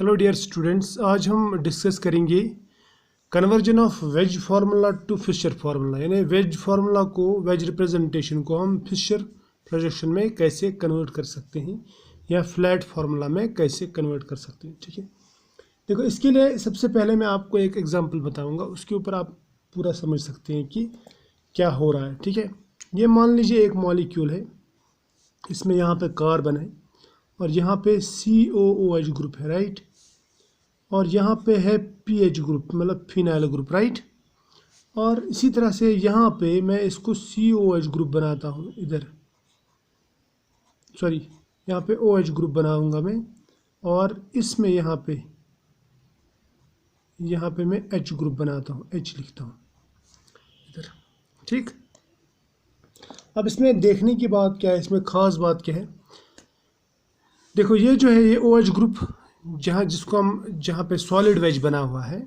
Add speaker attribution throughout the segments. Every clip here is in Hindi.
Speaker 1: हेलो डियर स्टूडेंट्स, आज हम डिस्कस करेंगे conversion of wedge formula to Fischer formula. यानी वेज फार्मूला को, वेज रिप्रेजेंटेशन को हम फिशर प्रोजेक्शन में कैसे कन्वर्ट कर सकते हैं या फ्लैट फार्मूला में कैसे कन्वर्ट कर सकते हैं। ठीक है, देखो इसके लिए सबसे पहले मैं आपको एक एग्जांपल बताऊंगा, उसके ऊपर आप पूरा समझ सकते हैं कि क्या हो रहा है। ठीक है, ये मान लीजिए एक मॉलिक्यूल है, इसमें यहाँ पे कार्बन है और यहाँ पे COOH ग्रुप है, राइट, और यहाँ पे है PH ग्रुप मतलब फिनाइल ग्रुप, राइट। और इसी तरह से यहाँ पे मैं इसको COH ग्रुप बनाता हूँ, इधर सॉरी यहाँ पे OH ग्रुप बनाऊंगा मैं, और इसमें यहाँ पे मैं H ग्रुप बनाता हूँ, H लिखता हूँ इधर। ठीक, अब इसमें देखने की बात क्या है, इसमें ख़ास बात क्या है, देखो ये जो है ये OH ग्रुप जहाँ पे सॉलिड वेज बना हुआ है,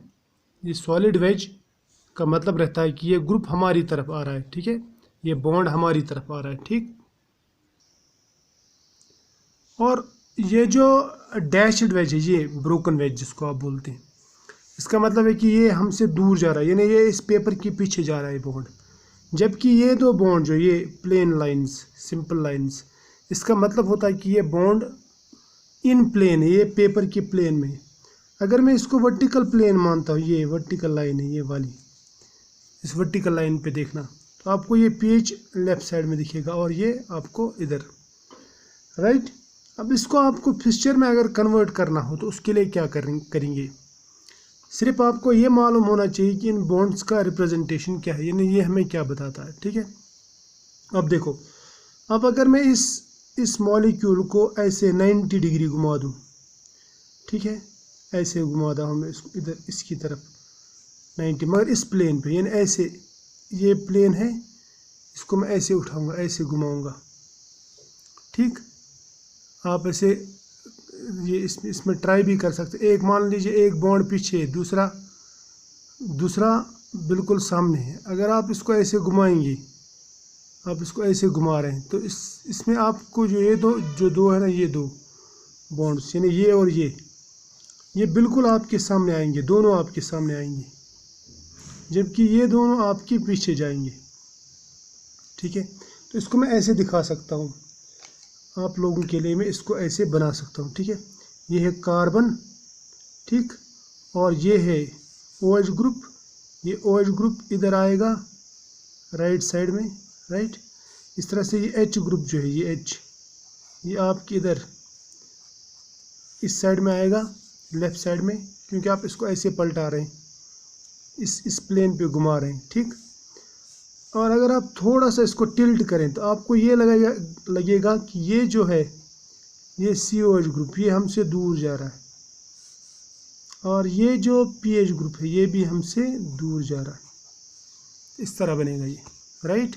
Speaker 1: ये सॉलिड वेज का मतलब रहता है कि ये ग्रुप हमारी तरफ आ रहा है। ठीक है, ये बॉन्ड हमारी तरफ आ रहा है। ठीक, और ये जो डैश्ड वेज है, ये ब्रोकन वेज जिसको आप बोलते हैं, इसका मतलब है कि ये हमसे दूर जा रहा है, यानी ये इस पेपर के पीछे जा रहा है बॉन्ड। जबकि ये दो बॉन्ड जो ये प्लेन लाइंस, सिंपल लाइंस, इसका मतलब होता है कि ये बॉन्ड इन प्लेन है, ये पेपर के प्लेन में। अगर मैं इसको वर्टिकल प्लेन मानता हूँ, ये वर्टिकल लाइन है ये वाली, इस वर्टिकल लाइन पे देखना तो आपको ये PH लेफ्ट साइड में दिखेगा और ये आपको इधर, राइट। अब इसको आपको फिक्सचर में अगर कन्वर्ट करना हो तो उसके लिए क्या करेंगे, सिर्फ आपको ये मालूम होना चाहिए कि इन बॉन्ड्स का रिप्रेजेंटेशन क्या है, यानी ये हमें क्या बताता है। ठीक है, अब देखो, अब अगर मैं इस मॉलिक्यूल को ऐसे 90 डिग्री घुमा दूँ, ठीक है, ऐसे घुमाता हूँ मैं इसको इधर इसकी तरफ 90, मगर इस प्लेन पे, यानी ऐसे, ये प्लेन है, इसको मैं ऐसे उठाऊंगा, ऐसे घुमाऊंगा। ठीक, आप ऐसे ये इसमें ट्राई भी कर सकते। एक मान लीजिए एक बॉन्ड पीछे, दूसरा बिल्कुल सामने है। अगर आप इसको ऐसे घुमाएंगे, आप इसको ऐसे घुमा रहे हैं तो इसमें आपको जो दो है ना, ये दो बॉन्ड्स, यानी ये और ये बिल्कुल आपके सामने आएंगे, दोनों आपके सामने आएंगे, जबकि ये दोनों आपके पीछे जाएंगे। ठीक है, तो इसको मैं ऐसे दिखा सकता हूँ आप लोगों के लिए, मैं इसको ऐसे बना सकता हूँ। ठीक है, ये है कार्बन, ठीक, और ये है OH ग्रुप, ये OH ग्रुप इधर आएगा राइट साइड में, राइट। इस तरह से ये H ग्रुप जो है, ये H, ये आपके इधर इस साइड में आएगा, लेफ्ट साइड में, क्योंकि आप इसको ऐसे पलटा रहे हैं, इस प्लेन पे घुमा रहे हैं। ठीक, और अगर आप थोड़ा सा इसको टिल्ट करें तो आपको ये लगेगा कि ये जो है ये COH ग्रुप ये हमसे दूर जा रहा है, और ये जो PH ग्रुप है ये भी हमसे दूर जा रहा है। इस तरह बनेगा ये, राइट,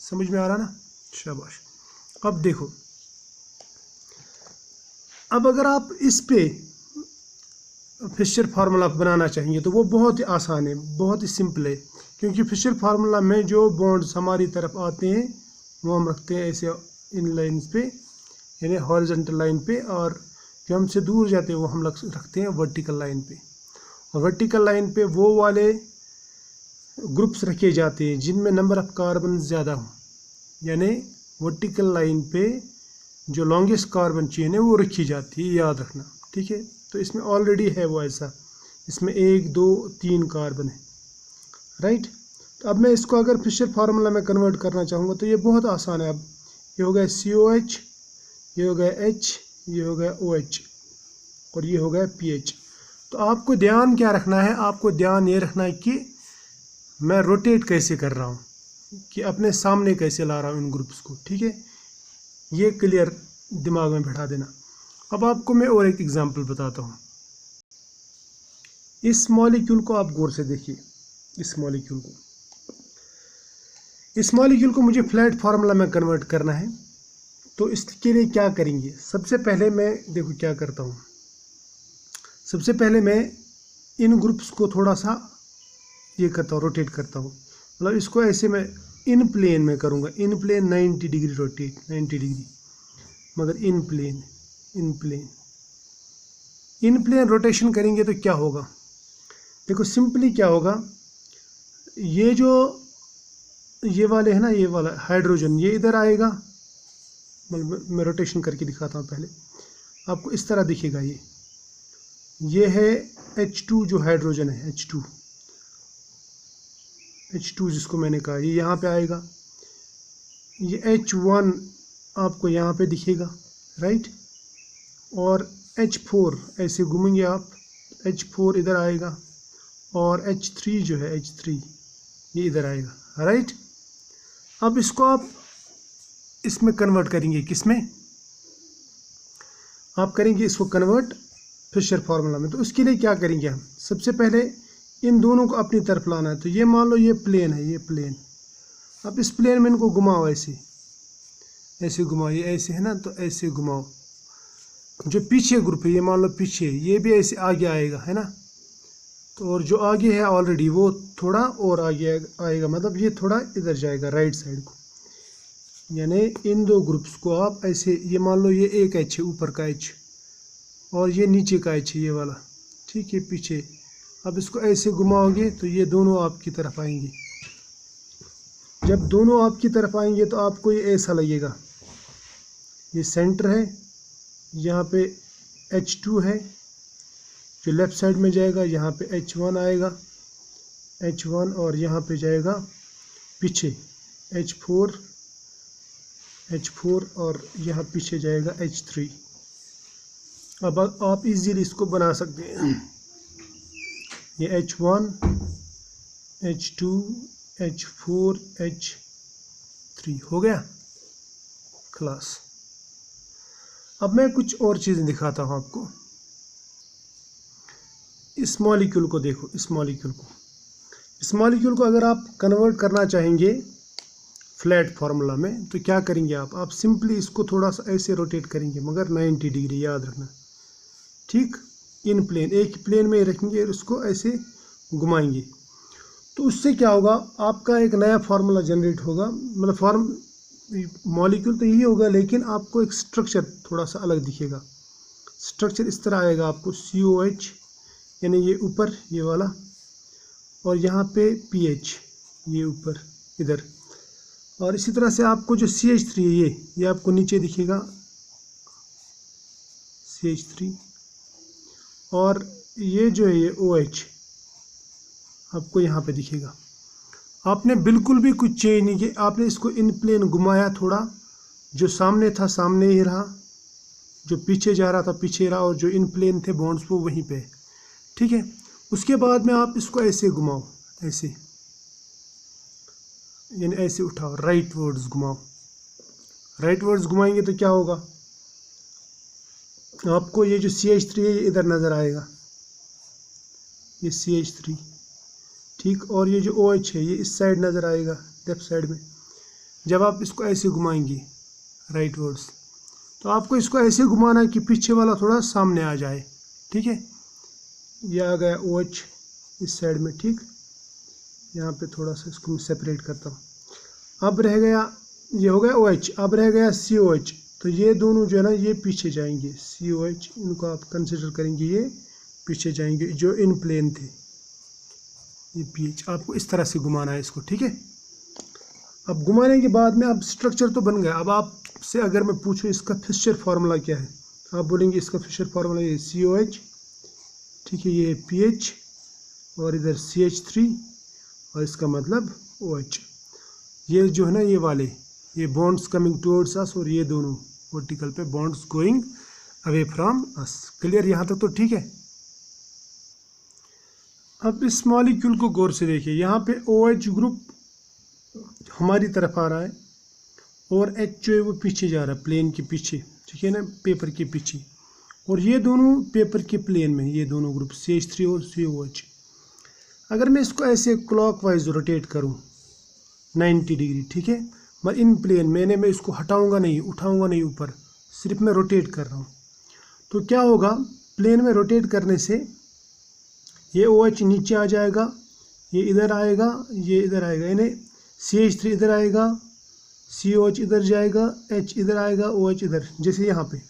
Speaker 1: समझ में आ रहा ना, शाबाश। अब देखो, अब अगर आप इस पे फिशर फार्मूला बनाना चाहेंगे तो वो बहुत ही आसान है, बहुत ही सिंपल है, क्योंकि फिशर फार्मूला में जो बॉन्ड्स हमारी तरफ आते हैं वो हम रखते हैं ऐसे इन लाइन्स पे, यानी हॉरिजॉन्टल लाइन पे, और जो हमसे दूर जाते हैं वो हम रखते हैं वर्टिकल लाइन पे। और वर्टिकल लाइन पे वो वाले ग्रुप्स रखे जाते हैं जिनमें नंबर ऑफ कार्बन ज़्यादा हो, यानी वर्टिकल लाइन पे जो लॉन्गेस्ट कार्बन चेन है वो रखी जाती है, याद रखना। ठीक है, तो इसमें ऑलरेडी है वो ऐसा, इसमें 1 2 3 कार्बन है, राइट। तो अब मैं इसको अगर फिशर फार्मूला में कन्वर्ट करना चाहूँगा तो ये बहुत आसान है। अब ये हो गया COH, ये हो गया H, ये हो गया OH, और ये हो गया PH। तो आपको ध्यान क्या रखना है, आपको ध्यान ये रखना है कि मैं रोटेट कैसे कर रहा हूँ, कि अपने सामने कैसे ला रहा हूँ इन ग्रुप्स को। ठीक है, ये क्लियर दिमाग में बैठा देना। अब आपको मैं और एक एग्जांपल बताता हूँ। इस मॉलिक्यूल को आप गौर से देखिए, इस मॉलिक्यूल को मुझे फ्लैट फार्मूला में कन्वर्ट करना है। तो इसके लिए क्या करेंगे, सबसे पहले मैं देखो क्या करता हूँ, सबसे पहले मैं इन ग्रुप्स को थोड़ा सा ये करता हूँ, रोटेट करता हूँ, मतलब इसको ऐसे मैं इन प्लेन में करूँगा, इन प्लेन 90 डिग्री रोटेट, 90 डिग्री, मगर इन प्लेन, इन प्लेन रोटेशन करेंगे तो क्या होगा, देखो सिंपली क्या होगा, ये जो ये वाले है ना, ये वाला हाइड्रोजन ये इधर आएगा, मैं रोटेशन करके दिखाता हूँ पहले आपको, इस तरह दिखेगा। ये है H2 जो हाइड्रोजन है, H2 जिसको मैंने कहा, ये यहाँ पे आएगा। ये H1 आपको यहाँ पे दिखेगा, राइट। और H4 ऐसे घूमेंगे आप, H4 इधर आएगा, और H3 जो है H3 ये इधर आएगा, राइट। अब इसको आप इसमें कन्वर्ट करेंगे, किसमें आप करेंगे इसको कन्वर्ट, फिशर फार्मूला में। तो उसके लिए क्या करेंगे हम, सबसे पहले इन दोनों को अपनी तरफ लाना है। तो ये मान लो ये प्लेन है, ये प्लेन, अब इस प्लेन में इनको घुमाओ, ऐसे घुमाओ, ये ऐसे है ना, तो ऐसे घुमाओ। जो पीछे ग्रुप है, ये मान लो पीछे, ये भी ऐसे आगे आएगा, है ना। तो और जो आगे है ऑलरेडी वो थोड़ा और आगे आएगा, मतलब ये थोड़ा इधर जाएगा राइट साइड को। यानी इन दो ग्रुप्स को आप ऐसे, ये मान लो ये एक एच है, ऊपर का एच, और ये नीचे का एच है, ये वाला, ठीक है, पीछे। अब इसको ऐसे घुमाओगे तो ये दोनों आपकी तरफ आएंगे। जब दोनों आपकी तरफ आएंगे तो आपको ये ऐसा लगेगा, ये सेंटर है, यहाँ पे H2 है जो लेफ़्ट साइड में जाएगा, यहाँ पे H1 आएगा, H1, और यहाँ पे जाएगा पीछे H4, और यहाँ पीछे जाएगा H3। अब आप इजीली इसको बना सकते हैं, ये H1, H2, H4, H3 हो गया क्लास। अब मैं कुछ और चीज़ें दिखाता हूँ आपको। इस मॉलिक्यूल को देखो, इस मॉलिक्यूल को अगर आप कन्वर्ट करना चाहेंगे फ्लैट फार्मूला में तो क्या करेंगे आप सिंपली इसको थोड़ा सा ऐसे रोटेट करेंगे, मगर 90 डिग्री, याद रखना, ठीक। इन प्लेन, एक प्लेन में रखेंगे और उसको ऐसे घुमाएंगे। तो उससे क्या होगा, आपका एक नया फार्मूला जनरेट होगा, मतलब मॉलिक्यूल तो यही होगा, लेकिन आपको एक स्ट्रक्चर थोड़ा सा अलग दिखेगा। स्ट्रक्चर इस तरह आएगा आपको, COH यानी ये ऊपर ये वाला, और यहाँ पे PH ये ऊपर इधर, और इसी तरह से आपको जो CH3 है ये आपको नीचे दिखेगा, CH3, और ये जो है ये OH आपको यहाँ पे दिखेगा। आपने बिल्कुल भी कुछ चेंज नहीं किया, आपने इसको इन प्लेन घुमाया थोड़ा, जो सामने था सामने ही रहा, जो पीछे जा रहा था पीछे रहा, और जो इन प्लेन थे बॉन्ड्स वो वहीं पे, ठीक है। उसके बाद में आप इसको ऐसे घुमाओ, ऐसे, यानी ऐसे उठाओ, राइट वर्ड्स घुमाओ। राइट वर्ड्स घुमाएंगे तो क्या होगा, आपको ये जो CH3 है ये इधर नज़र आएगा, ये CH3, ठीक। और ये जो OH है ये इस साइड नज़र आएगा, लेफ्ट साइड में। जब आप इसको ऐसे घुमाएंगे राइट वर्ड्स, तो आपको इसको ऐसे घुमाना है कि पीछे वाला थोड़ा सामने आ जाए, ठीक है। ये आ गया OH इस साइड में, ठीक। यहाँ पे थोड़ा सा इसको मैं सेपरेट करता हूँ। अब रह गया, ये हो गया OH, अब रह गया COH। तो ये दोनों जो है ना ये पीछे जाएंगे, COH इनको आप कंसिडर करेंगे, ये पीछे जाएंगे, जो इन प्लेन थे। ये PH आपको इस तरह से घुमाना है इसको, ठीक है। अब घुमाने के बाद में अब स्ट्रक्चर तो बन गया। अब आपसे अगर मैं पूछूं इसका फिशर फार्मूला क्या है, आप बोलेंगे इसका फिशर फार्मूला ये COH, ठीक है, ये PH, और इधर CH3, और इसका मतलब OH। ये जो है ना ये वाले, ये बॉन्ड्स कमिंग टुवर्ड्स अस, और ये दोनों वर्टिकल पे bonds going away from us. Clear, यहाँ तक तो ठीक है। अब इस मॉलिक्यूल को गौर से देखिए, यहाँ पे OH ग्रुप हमारी तरफ आ रहा है, और H जो है वो पीछे जा रहा है, प्लेन के पीछे, ठीक है ना, पेपर के पीछे। और ये दोनों पेपर के प्लेन में, ये दोनों ग्रुप CH3 और COH। अगर मैं इसको ऐसे क्लॉकवाइज रोटेट करूं 90 डिग्री, ठीक है, मैं इन प्लेन मैं इसको हटाऊंगा नहीं, उठाऊंगा नहीं ऊपर, सिर्फ मैं रोटेट कर रहा हूं, तो क्या होगा, प्लेन में रोटेट करने से ये OH नीचे आ जाएगा, ये इधर आएगा, ये इधर आएगा, यानी CH3 इधर आएगा, COH इधर जाएगा, H इधर आएगा, OH इधर, जैसे यहाँ पे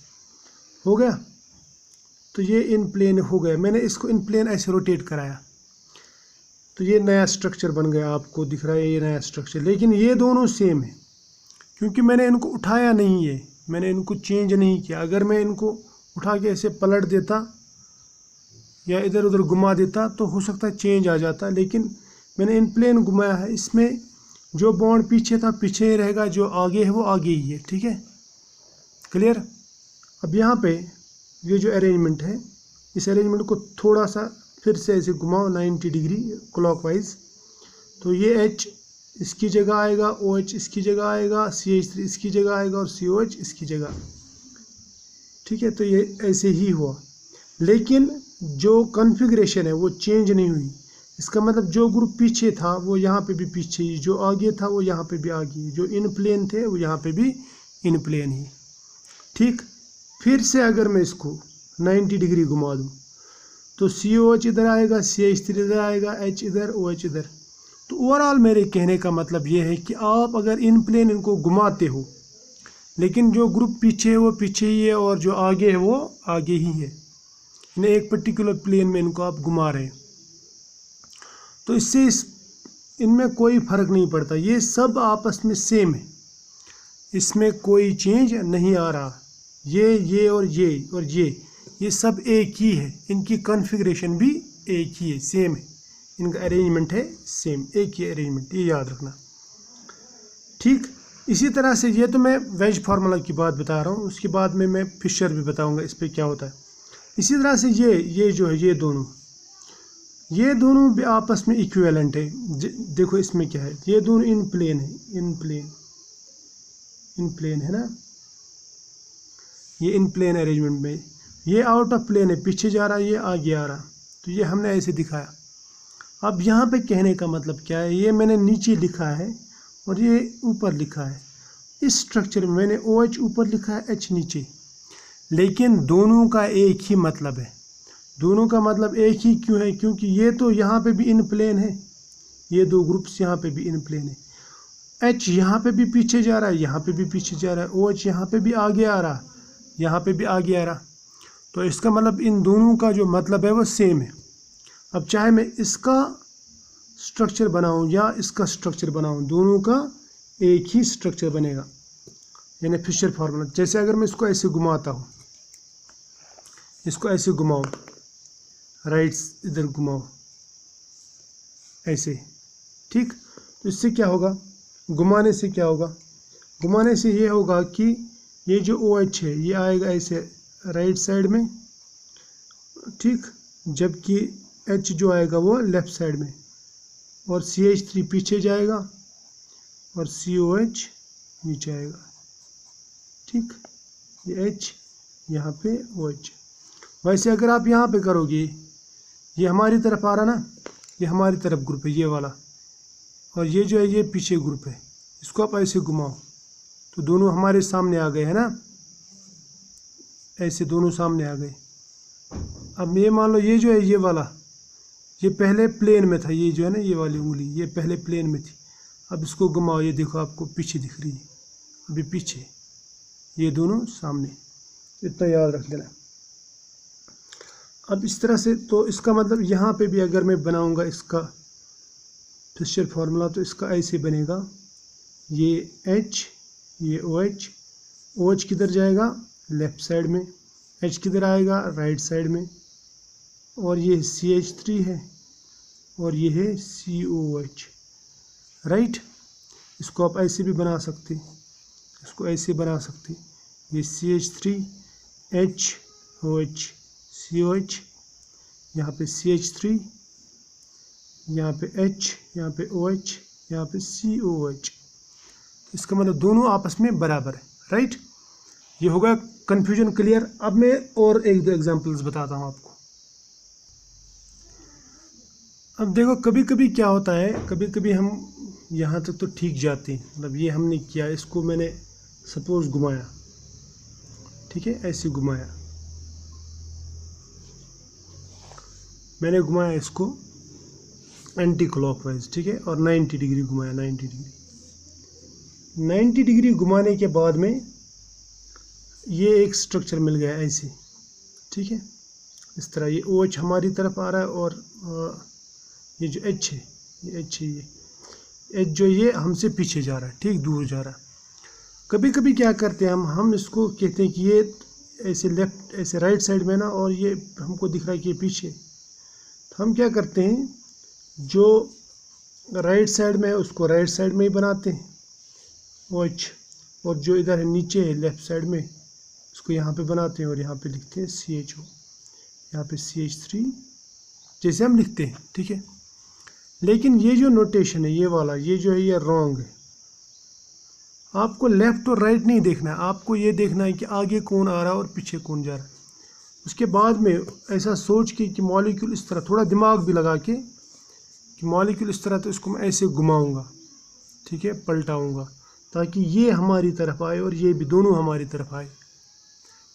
Speaker 1: हो गया। तो ये इन प्लेन हो गया। मैंने इसको इन प्लेन ऐसे रोटेट कराया तो ये नया स्ट्रक्चर बन गया, आपको दिख रहा है ये नया स्ट्रक्चर। लेकिन ये दोनों सेम है क्योंकि मैंने इनको उठाया नहीं है, मैंने इनको चेंज नहीं किया। अगर मैं इनको उठा के ऐसे पलट देता या इधर उधर घुमा देता तो हो सकता है चेंज आ जाता, लेकिन मैंने इन प्लेन घुमाया है। इसमें जो बॉन्ड पीछे था पीछे ही रहेगा, जो आगे है वो आगे ही है। ठीक है, क्लियर। अब यहाँ पे ये जो अरेंजमेंट है, इस अरेंजमेंट को थोड़ा सा फिर से ऐसे घुमाओ 90 डिग्री क्लॉकवाइज, तो ये H इसकी जगह आएगा, OH इसकी जगह आएगा, CH3 इसकी जगह आएगा और COH इसकी जगह। ठीक है, तो ये ऐसे ही हुआ, लेकिन जो कॉन्फ़िगरेशन है वो चेंज नहीं हुई। इसका मतलब जो ग्रुप पीछे था वो यहाँ पे भी पीछे ही, जो आगे था वो यहाँ पे भी आगे, जो इन प्लेन थे वो यहाँ पे भी इन प्लेन ही। ठीक, फिर से अगर मैं इसको 90 डिग्री घुमा दूँ तो COH इधर आएगा, CH3 इधर आएगा, H इधर, OH इधर। तो ओवरऑल मेरे कहने का मतलब ये है कि आप अगर इन प्लेन इनको घुमाते हो, लेकिन जो ग्रुप पीछे है वो पीछे ही है और जो आगे है वो आगे ही है, इन्हें एक पर्टिकुलर प्लेन में इनको आप घुमा रहे हैं, तो इससे इनमें कोई फ़र्क नहीं पड़ता। ये सब आपस में सेम है, इसमें कोई चेंज नहीं आ रहा। ये और ये सब एक ही है, इनकी कॉन्फ़िगरेशन भी एक ही है, सेम है, इनका अरेंजमेंट है सेम, एक ही अरेंजमेंट, ये याद रखना। ठीक, इसी तरह से ये तो मैं वेज फार्मूला की बात बता रहा हूँ, उसके बाद में मैं फिशर भी बताऊँगा इस पर क्या होता है। इसी तरह से ये जो है ये दोनों भी आपस में इक्विवेलेंट है। देखो इसमें क्या है, ये दोनों इन प्लेन है, इन प्लेन है ना, ये इन प्लेन अरेंजमेंट में, ये आउट ऑफ प्लेन है, पीछे जा रहा है, ये आगे आ रहा, तो ये हमने ऐसे दिखाया। अब यहाँ पे कहने का मतलब क्या है, ये मैंने नीचे लिखा है और ये ऊपर लिखा है। इस स्ट्रक्चर में मैंने OH ऊपर लिखा है, H नीचे, लेकिन दोनों का एक ही मतलब है। दोनों का मतलब एक ही क्यों है, क्योंकि ये तो यहाँ पे भी इन प्लेन है, ये दो ग्रुप्स यहाँ पे भी इन प्लेन है। H यहाँ पे भी पीछे जा रहा है, यहाँ पे भी पीछे जा रहा है, OH यहाँ पे भी आगे आ रहा, यहाँ पे भी आगे आ रहा, तो इसका मतलब इन दोनों का जो मतलब है वो सेम है। अब चाहे मैं इसका स्ट्रक्चर बनाऊं या इसका स्ट्रक्चर बनाऊं, दोनों का एक ही स्ट्रक्चर बनेगा, यानी फिशर फार्मूला। जैसे अगर मैं इसको ऐसे घुमाता हूँ, इसको ऐसे घुमाओ, राइट्स इधर घुमाओ ऐसे, ठीक, तो इससे क्या होगा, घुमाने से क्या होगा, घुमाने से ये होगा कि ये जो OH है ये आएगा ऐसे राइट साइड में, ठीक, जबकि H जो आएगा वो लेफ़्ट साइड में, और CH3 पीछे जाएगा और COH नीचे आएगा। ठीक, ये H यहाँ पे OH। वैसे अगर आप यहाँ पे करोगे, ये हमारी तरफ आ रहा ना, ये हमारी तरफ ग्रुप है ये वाला, और ये जो है ये पीछे ग्रुप है, इसको आप ऐसे घुमाओ तो दोनों हमारे सामने आ गए है ना, ऐसे दोनों सामने आ गए। अब ये मान लो ये जो है ये वाला, ये पहले प्लेन में था, ये जो है ना ये वाली उंगली ये पहले प्लेन में थी, अब इसको घुमाओ, ये देखो आपको पीछे दिख रही है, अभी पीछे, ये दोनों सामने, इतना याद रख देना। अब इस तरह से, तो इसका मतलब यहाँ पे भी अगर मैं बनाऊँगा इसका फिशर फार्मूला तो इसका ऐसे बनेगा, ये H, ये OH, OH किधर जाएगा लेफ़्ट साइड में, H किधर आएगा राइट साइड में, और ये CH3 है और ये है COH, राइट। इसको आप ऐसे भी बना सकते, इसको ऐसे बना सकते, ये CH3 H OH COH, यहाँ पे CH3, यहाँ पे H, यहाँ पे OH, यहाँ पे COH, इसका मतलब दोनों आपस में बराबर है, राइट। ये होगा कन्फ्यूजन क्लियर। अब मैं और एक दो एग्जांपल्स बताता हूँ आपको। अब देखो कभी कभी क्या होता है, कभी कभी हम यहाँ तक तो ठीक जाते हैं, मतलब ये हमने किया, इसको मैंने सपोज घुमाया, ठीक है, ऐसे घुमाया, मैंने घुमाया इसको एंटी क्लॉकवाइज, ठीक है, और 90 डिग्री घुमाया, 90 डिग्री घुमाने के बाद में ये एक स्ट्रक्चर मिल गया ऐसे, ठीक है, इस तरह ये OH हमारी तरफ आ रहा है और ये जो H है, ये H है, ये H जो ये हमसे पीछे जा रहा है, ठीक दूर जा रहा है। कभी कभी क्या करते हैं हम इसको कहते हैं कि ये ऐसे लेफ्ट ऐसे राइट साइड में ना, और ये हमको दिख रहा है कि ये पीछे। तो हम क्या करते हैं, जो राइट साइड में है उसको राइट साइड में ही बनाते हैं OH, और जो इधर है नीचे है लेफ्ट साइड में उसको यहाँ पे बनाते हैं और यहाँ पे लिखते हैं CHO, यहाँ पे CH3 जैसे हम लिखते हैं, ठीक है। लेकिन ये जो नोटेशन है ये वाला, ये जो है ये रॉन्ग है। आपको लेफ़्ट और राइट नहीं देखना है, आपको ये देखना है कि आगे कौन आ रहा है और पीछे कौन जा रहा है। उसके बाद में ऐसा सोच के कि मॉलिक्यूल इस तरह, थोड़ा दिमाग भी लगा के कि मॉलिक्यूल इस तरह, तो इसको मैं ऐसे घुमाऊंगा, ठीक है, पलटाऊंगा, ताकि ये हमारी तरफ आए और ये भी दोनों हमारी तरफ आए,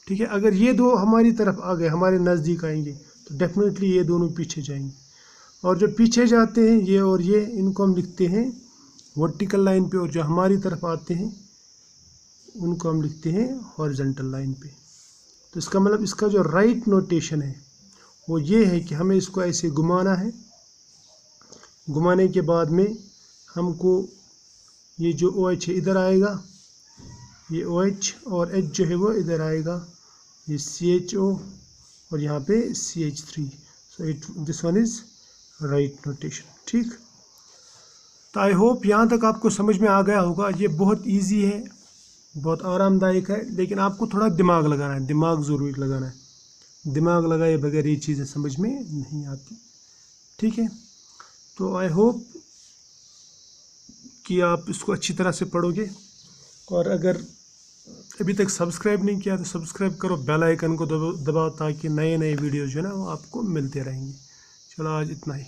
Speaker 1: ठीक है। अगर ये दो हमारी तरफ आ गए, हमारे नज़दीक आएंगे, तो डेफिनेटली ये दोनों पीछे जाएंगे। और जो पीछे जाते हैं ये और ये, इनको हम लिखते हैं वर्टिकल लाइन पे, और जो हमारी तरफ आते हैं उनको हम लिखते हैं हॉरिजॉन्टल लाइन पे। तो इसका मतलब इसका जो राइट नोटेशन है वो ये है कि हमें इसको ऐसे घुमाना है। घुमाने के बाद में हमको ये जो OH है इधर आएगा, ये OH, और H जो है वो इधर आएगा, ये CHO, और यहाँ पे CH3। So this one is right notation, ठीक। तो आई होप यहाँ तक आपको समझ में आ गया होगा। ये बहुत इजी है, बहुत आरामदायक है, लेकिन आपको थोड़ा दिमाग लगाना है, दिमाग ज़रूर लगाना है। दिमाग लगाए बगैर ये चीज़ें समझ में नहीं आती, ठीक है। तो आई होप कि आप इसको अच्छी तरह से पढ़ोगे, और अगर अभी तक सब्सक्राइब नहीं किया तो सब्सक्राइब करो, बेल आइकन को दबाओ, ताकि नए नए वीडियोज़ जो है ना वो आपको मिलते रहेंगे। चलो आज इतना ही।